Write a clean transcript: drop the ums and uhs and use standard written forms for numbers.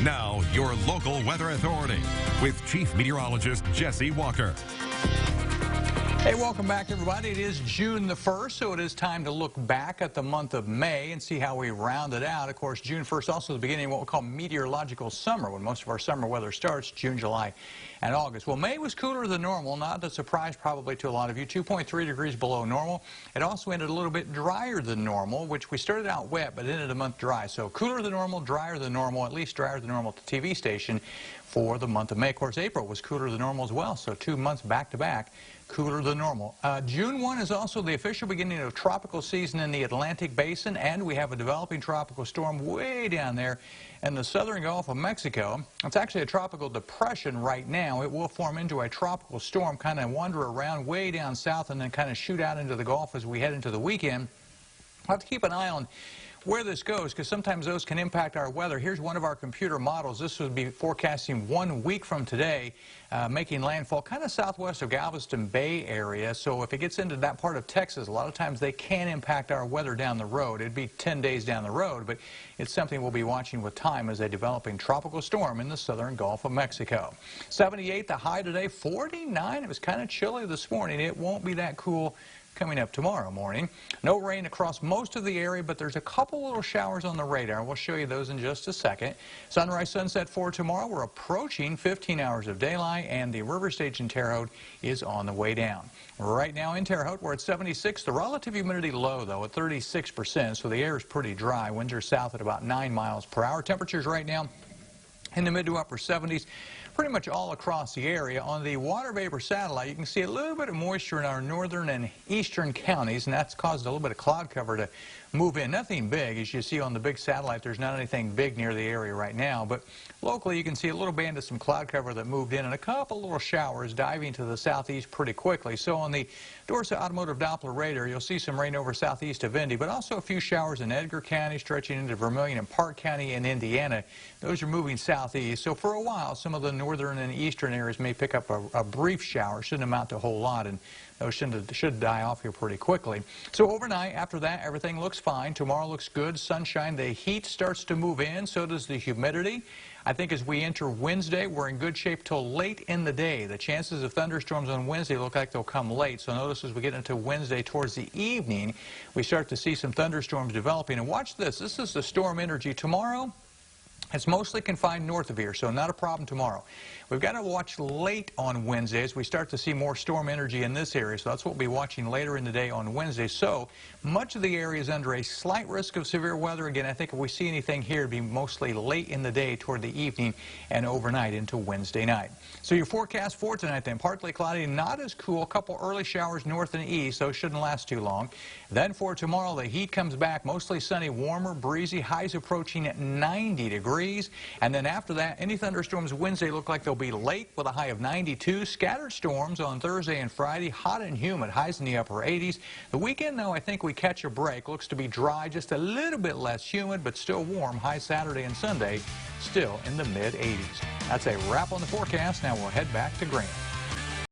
Now, your local weather authority with Chief Meteorologist Jesse Walker. Hey, welcome back, everybody. It is June the 1st, so it is time to look back at the month of May and see how we round it out. Of course, June 1st also the beginning of what we call meteorological summer, when most of our summer weather starts, June, July, and August. Well, May was cooler than normal, not a surprise probably to a lot of you, 2.3 degrees below normal. It also ended a little bit drier than normal, which we started out wet, but ended the month dry. So cooler than normal, drier than normal, at least drier than normal at the TV station for the month of May. Of course, April was cooler than normal as well, so 2 months back-to-back. Cooler than normal. June 1 is also the official beginning of tropical season in the Atlantic Basin, and we have a developing tropical storm way down there in the southern Gulf of Mexico. It's actually a tropical depression right now. It will form into a tropical storm, kind of wander around way down south and then kind of shoot out into the Gulf as we head into the weekend. We'll have to keep an eye on where this goes, because sometimes those can impact our weather. Here's one of our computer models. This would be forecasting 1 week from today, making landfall kind of southwest of Galveston Bay area. So if it gets into that part of Texas, a lot of times they can impact our weather down the road. It'd be 10 days down the road, but it's something we'll be watching with time as a developing tropical storm in the southern Gulf of Mexico. 78 the high today, 49. It was kind of chilly this morning. It won't be that cool coming up tomorrow morning. No rain across most of the area, but there's a couple little showers on the radar. We'll show you those in just a second. Sunrise, sunset for tomorrow. We're approaching 15 hours of daylight, and the river stage in Terre Haute is on the way down. Right now in Terre Haute, we're at 76. The relative humidity low, though, at 36%, so the air is pretty dry. Winds are south at about 9 miles per hour. Temperatures right now in the mid to upper 70s. Pretty much all across the area. On the water vapor satellite, you can see a little bit of moisture in our northern and eastern counties, and that's caused a little bit of cloud cover to move in. Nothing big. As you see on the big satellite, there's not anything big near the area right now, but locally you can see a little band of some cloud cover that moved in and a couple little showers diving to the southeast pretty quickly. So on the Dorsa Automotive Doppler radar, you'll see some rain over southeast of Indy, but also a few showers in Edgar County, stretching into Vermilion and Park County in Indiana. Those are moving southeast, so for a while some of the northern and eastern areas may pick up a brief shower. Shouldn't amount to a whole lot, and those should die off here pretty quickly. So overnight, after that, everything looks fine. Tomorrow looks good. Sunshine. The heat starts to move in. So does the humidity. I think as we enter Wednesday, we're in good shape till late in the day. The chances of thunderstorms on Wednesday look like they'll come late. So notice as we get into Wednesday towards the evening, we start to see some thunderstorms developing. And watch this. This is the storm energy tomorrow. It's mostly confined north of here, so not a problem tomorrow. We've got to watch late on Wednesday as we start to see more storm energy in this area, so that's what we'll be watching later in the day on Wednesday. So much of the area is under a slight risk of severe weather. Again, I think if we see anything here, it'd be mostly late in the day toward the evening and overnight into Wednesday night. So your forecast for tonight then, partly cloudy, not as cool. A couple early showers north and east, those shouldn't last too long. Then for tomorrow, the heat comes back, mostly sunny, warmer, breezy, highs approaching at 90 degrees. And then after that, any thunderstorms Wednesday look like they'll be late with a high of 92. Scattered storms on Thursday and Friday, hot and humid, highs in the upper 80s. The weekend, though, I think we catch a break. Looks to be dry, just a little bit less humid, but still warm. High Saturday and Sunday, still in the mid 80s. That's a wrap on the forecast. Now we'll head back to Grant.